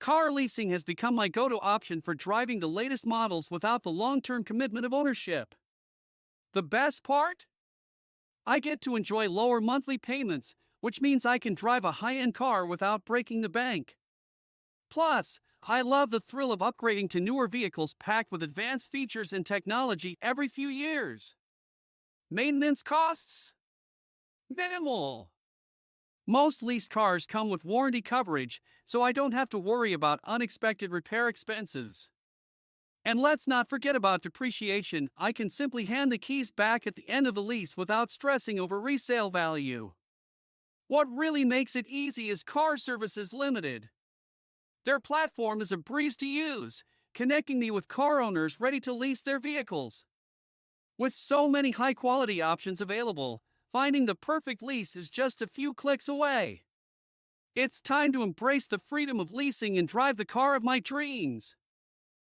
Car leasing has become my go-to option for driving the latest models without the long-term commitment of ownership. The best part? I get to enjoy lower monthly payments, which means I can drive a high-end car without breaking the bank. Plus, I love the thrill of upgrading to newer vehicles packed with advanced features and technology every few years. Maintenance costs? Minimal. Most leased cars come with warranty coverage, so I don't have to worry about unexpected repair expenses. And let's not forget about depreciation. I can simply hand the keys back at the end of the lease without stressing over resale value. What really makes it easy is Car Services Ltd. Their platform is a breeze to use, connecting me with car owners ready to lease their vehicles. With so many high-quality options available, finding the perfect lease is just a few clicks away. It's time to embrace the freedom of leasing and drive the car of my dreams.